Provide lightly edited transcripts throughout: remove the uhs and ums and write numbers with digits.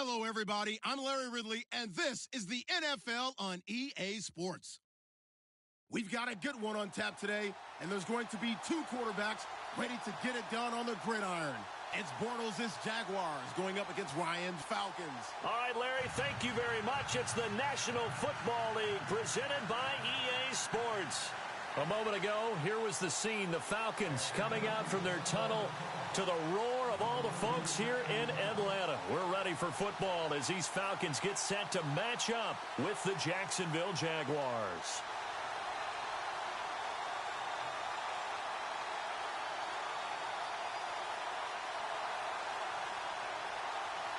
Hello, everybody. I'm Larry Ridley, and this is the NFL on EA Sports. We've got a good one on tap today, and there's going to be two quarterbacks ready to get it done on the gridiron. It's Bortles' Jaguars going up against Ryan's Falcons. All right, Larry, thank you very much. It's the National Football League presented by EA Sports. A moment ago, here was the scene. The Falcons coming out from their tunnel to the roar of all the folks here in Atlanta. We're ready for football as these Falcons get set to match up with the Jacksonville Jaguars.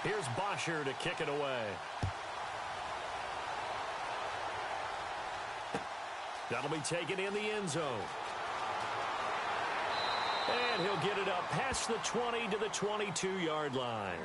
Here's Bosher to kick it away. That'll be taken in the end zone. And he'll get it up past the 20 to the 22-yard line.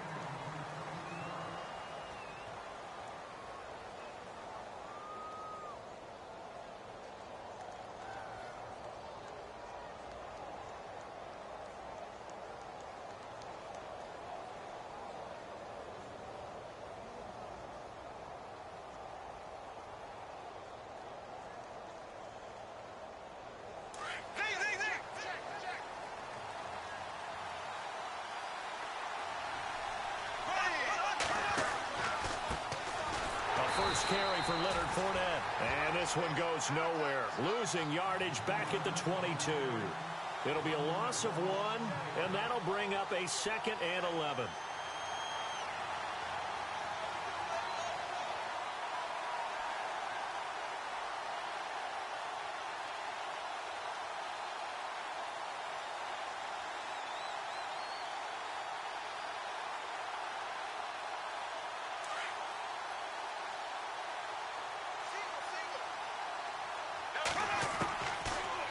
first carry for Leonard Fournette. And this one goes nowhere. Losing yardage back at the 22. It'll be a loss of 1, and that'll bring up a 2nd and 11.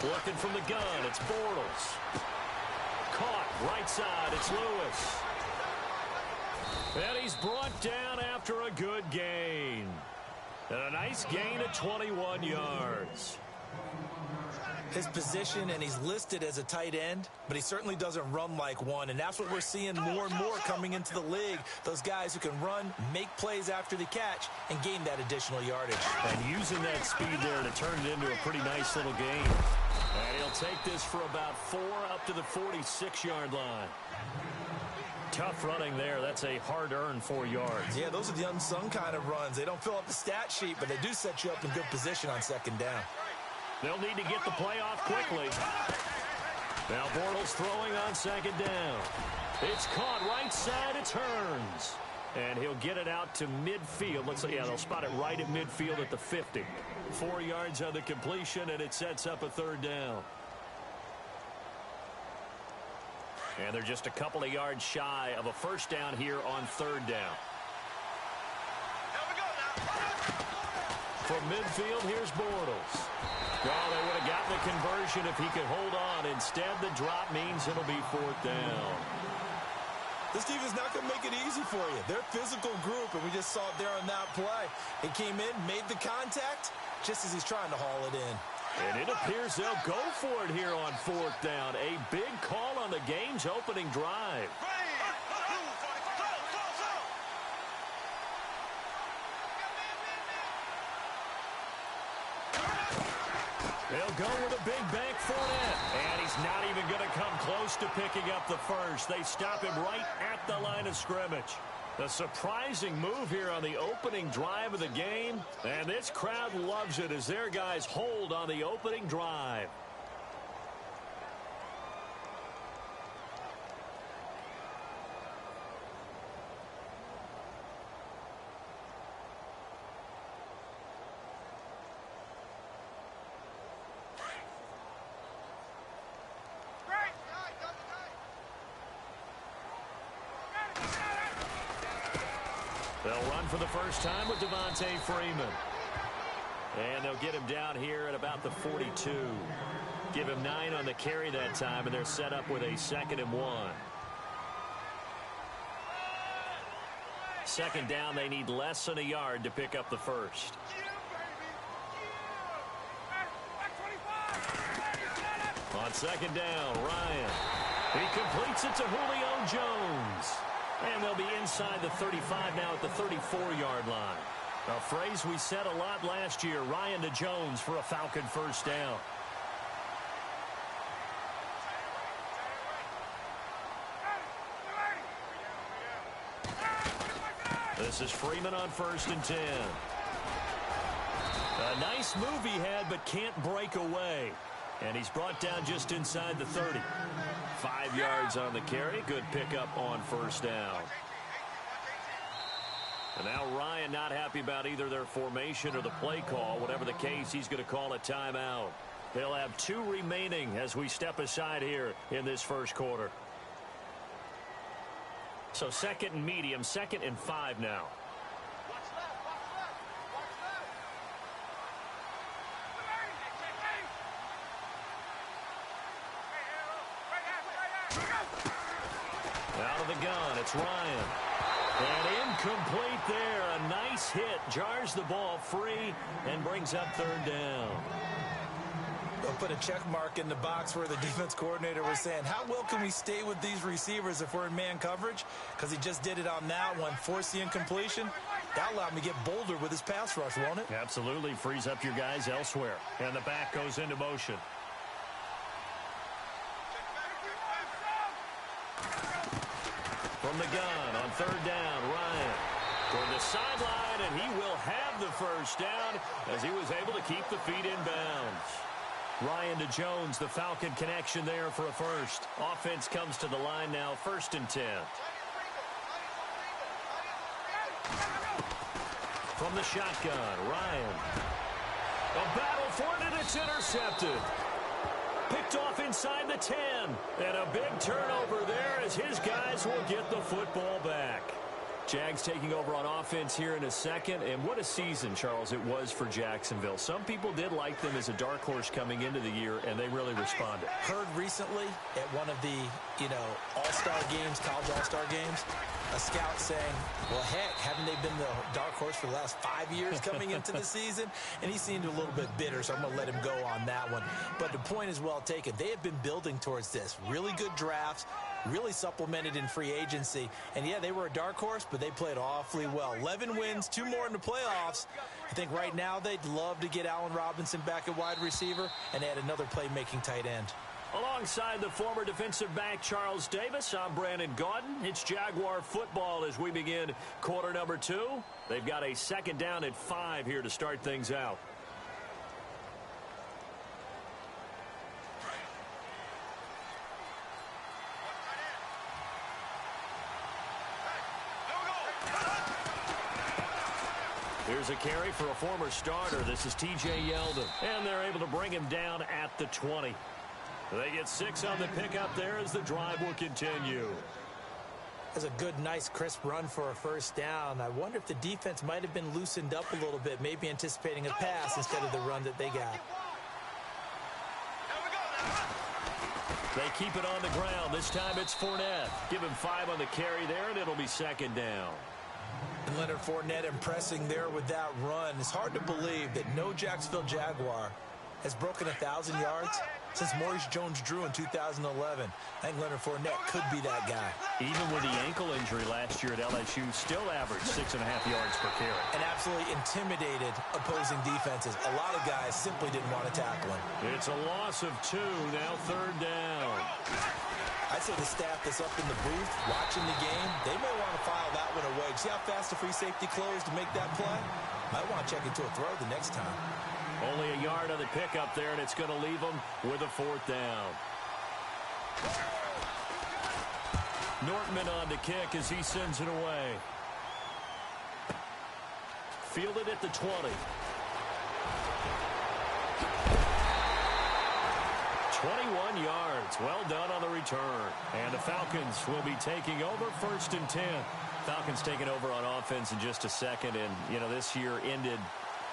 Looking from the gun, it's Bortles. Caught, right side, it's Lewis. And he's brought down after a good gain. And a nice gain of 21 yards. His position, and he's listed as a tight end, but he certainly doesn't run like one, and that's what we're seeing more and more coming into the league. Those guys who can run, make plays after the catch, and gain that additional yardage. And using that speed there to turn it into a pretty nice little gain. And he'll take this for about 4 up to the 46-yard line. Tough running there. That's a hard-earned 4 yards. Yeah, those are the unsung kind of runs. They don't fill up the stat sheet, but they do set you up in good position on 2nd down. They'll need to get the play off quickly. Now Bortles throwing on 2nd down. It's caught right side. It turns. And he'll get it out to midfield. Looks like, yeah, they'll spot it right at midfield at the 50. 4 yards on the completion, and it sets up a 3rd down. And they're just a couple of yards shy of a 1st down here on 3rd down. From midfield, here's Bortles. Well, they would have gotten the conversion if he could hold on. Instead, the drop means it'll be 4th down. This defense not going to make it easy for you. They're a physical group, and we just saw it there on that play. He came in, made the contact, just as he's trying to haul it in. And it appears they'll go for it here on 4th down. A big call on the game's opening drive. They'll go with a big bank Fournette. And he's not even going to come close to picking up the first. They stop him right at the line of scrimmage. A surprising move here on the opening drive of the game. And this crowd loves it as their guys hold on the opening drive. They'll run for the first time with Devontae Freeman. And they'll get him down here at about the 42. Give him 9 on the carry that time, and they're set up with a 2nd and 1. 2nd down, they need less than a yard to pick up the first. On 2nd down, Ryan. He completes it to Julio Jones. And they'll be inside the 35 now at the 34-yard line. A phrase we said a lot last year, Ryan to Jones for a Falcon 1st down. This is Freeman on 1st and 10. A nice move he had, but can't break away. And he's brought down just inside the 30. 5 yards on the carry. Good pickup on 1st down. And now Ryan not happy about either their formation or the play call. Whatever the case, he's going to call a timeout. They'll have 2 remaining as we step aside here in this 1st quarter. So 2nd and medium, 2nd and 5 now. Out of the gun, it's Ryan. And incomplete there. A nice hit. Jars the ball free and brings up 3rd down. They'll put a check mark in the box where the defense coordinator was saying, how well can we stay with these receivers if we're in man coverage? Because he just did it on that one, forced the incompletion. That allowed him to get bolder with his pass rush, won't it? Absolutely. Frees up your guys elsewhere. And the back goes into motion. From the gun on 3rd down, Ryan. toward the sideline, and he will have the first down as he was able to keep the feet in bounds. Ryan to Jones, the Falcon connection there for a first. Offense comes to the line now, 1st and 10. From the shotgun, Ryan. A battle for it, and it's intercepted. Picked off inside the 10. And a big turnover there as his guys will get the football back. Jags taking over on offense here in a second. And what a season, Charles, it was for Jacksonville. Some people did like them as a dark horse coming into the year, and they really responded. Heard recently at one of the, all-star games, college all-star games, a scout saying, well, heck, haven't they been the dark horse for the last 5 years coming into the season? And he seemed a little bit bitter, so I'm going to let him go on that one. But the point is well taken. They have been building towards this. Really good drafts, really supplemented in free agency. And, yeah, they were a dark horse, but they played awfully well. 11 wins, 2 more in the playoffs. I think right now they'd love to get Allen Robinson back at wide receiver and add another playmaking tight end. Alongside the former defensive back Charles Davis, I'm Brandon Gaudin. It's Jaguar football as we begin quarter number 2. They've got a 2nd down at 5 here to start things out. Here's a carry for a former starter. This is T.J. Yeldon. And they're able to bring him down at the 20. They get 6 on the pickup there as the drive will continue. That's a good, nice, crisp run for a first down. I wonder if the defense might have been loosened up a little bit, maybe anticipating a pass instead of the run that they got. They keep it on the ground. This time it's Fournette. Give him 5 on the carry there, and it'll be 2nd down. And Leonard Fournette impressing there with that run. It's hard to believe that no Jacksonville Jaguar has broken 1,000 yards since Maurice Jones-Drew in 2011. I think Leonard Fournette could be that guy. Even with the ankle injury last year at LSU, still averaged 6.5 yards per carry. And absolutely intimidated opposing defenses. A lot of guys simply didn't want to tackle him. It's a loss of 2, now 3rd down. I'd say the staff that's up in the booth watching the game, they may want to file that one away. See how fast the free safety closed to make that play? Might want to check into a throw the next time. Only a yard on the pickup there, and it's going to leave them with a 4th down. Nortman on to kick as he sends it away. Fielded at the 20. 21 yards. Well done on the return. And the Falcons will be taking over 1st and 10. Falcons taking over on offense in just a second. And, this year ended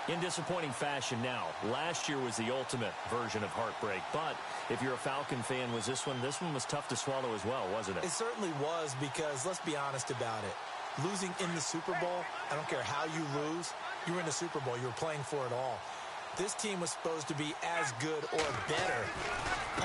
in disappointing fashion now. Last year was the ultimate version of heartbreak. But if you're a Falcon fan, this one was tough to swallow as well, wasn't it? It certainly was because, let's be honest about it, losing in the Super Bowl, I don't care how you lose, you were in the Super Bowl. You were playing for it all. This team was supposed to be as good or better.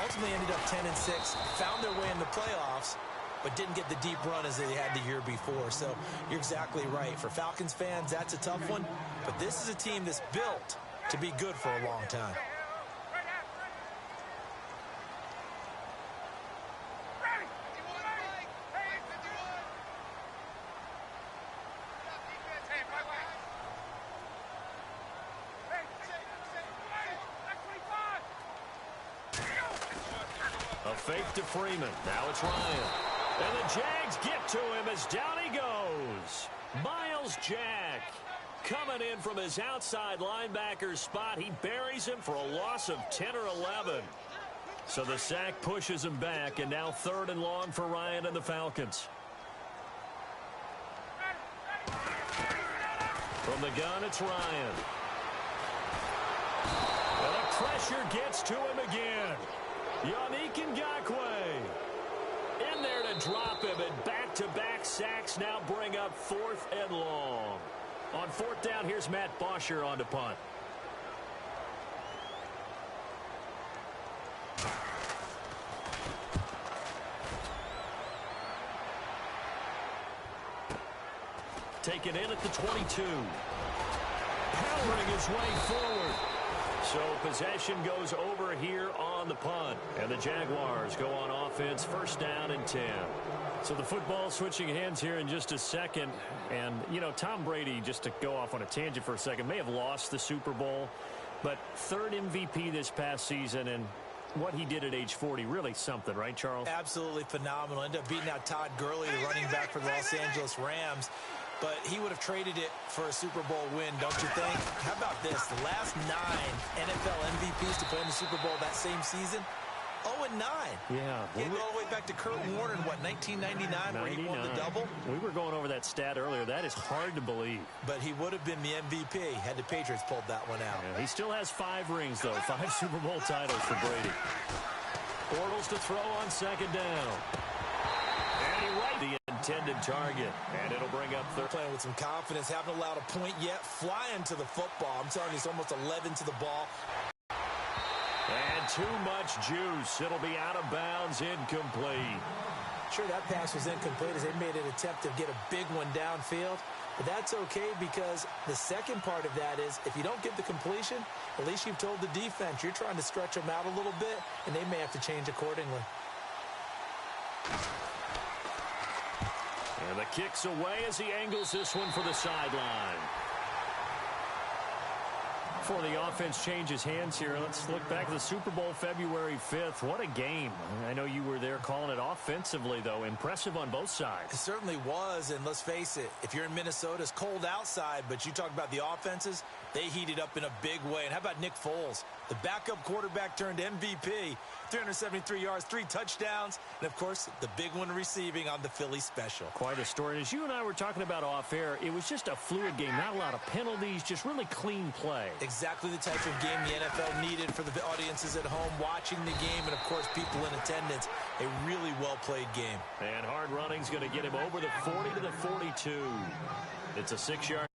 Ultimately ended up 10-6, found their way in the playoffs, but didn't get the deep run as they had the year before. So you're exactly right. For Falcons fans, that's a tough one. But this is a team that's built to be good for a long time. A fake to Freeman. Now it's Ryan. And the Jags get to him as down he goes. Miles Jack coming in from his outside linebacker spot. He buries him for a loss of 10 or 11. So the sack pushes him back, and now 3rd and long for Ryan and the Falcons. From the gun, it's Ryan. And the pressure gets to him again. Yannick Ngakoue in there to drop him, and back-to-back sacks now bring up 4th and long. On 4th down, here's Matt Bosher on to punt. Taken in at the 22. Powering his way forward. So possession goes over here on the punt. And the Jaguars go on offense, first down and 10. So the football switching hands here in just a second. And, you know, Tom Brady, just to go off on a tangent for a second, may have lost the Super Bowl. But third MVP this past season, and what he did at age 40, really something, right, Charles? Absolutely phenomenal. Ended up beating out Todd Gurley, the running back for the Los Angeles Rams. But he would have traded it for a Super Bowl win, don't you think? How about this? The last 9 NFL MVPs to play in the Super Bowl that same season, 0-9. Yeah. He go all the way back to Kurt Warner in, what, 1999, where he won the double? We were going over that stat earlier. That is hard to believe. But he would have been the MVP had the Patriots pulled that one out. Yeah, he still has 5 rings, though. 5 Super Bowl titles for Brady. Bortles to throw on second down. And he right the intended target. And it'll bring up third. Playing with some confidence, haven't allowed a point yet. Flying to the football. I'm telling you, it's almost 11 to the ball. And too much juice. It'll be out of bounds, incomplete. Sure, that pass was incomplete as they made an attempt to get a big one downfield. But that's okay because the second part of that is if you don't get the completion, at least you've told the defense you're trying to stretch them out a little bit, and they may have to change accordingly. And the kick's away as he angles this one for the sideline. Before the offense changes hands here, let's look back at the Super Bowl February 5th. What a game. I know you were there calling it offensively, though. Impressive on both sides. It certainly was, and let's face it, if you're in Minnesota, it's cold outside, but you talk about the offenses, they heated up in a big way. And how about Nick Foles? The backup quarterback turned MVP, 373 yards, 3 touchdowns, and, of course, the big one receiving on the Philly special. Quite a story. And as you and I were talking about off air, it was just a fluid game. Not a lot of penalties, just really clean play. Exactly the type of game the NFL needed for the audiences at home watching the game and, of course, people in attendance. A really well-played game. And hard running's going to get him over the 40 to the 42. It's a 6-yard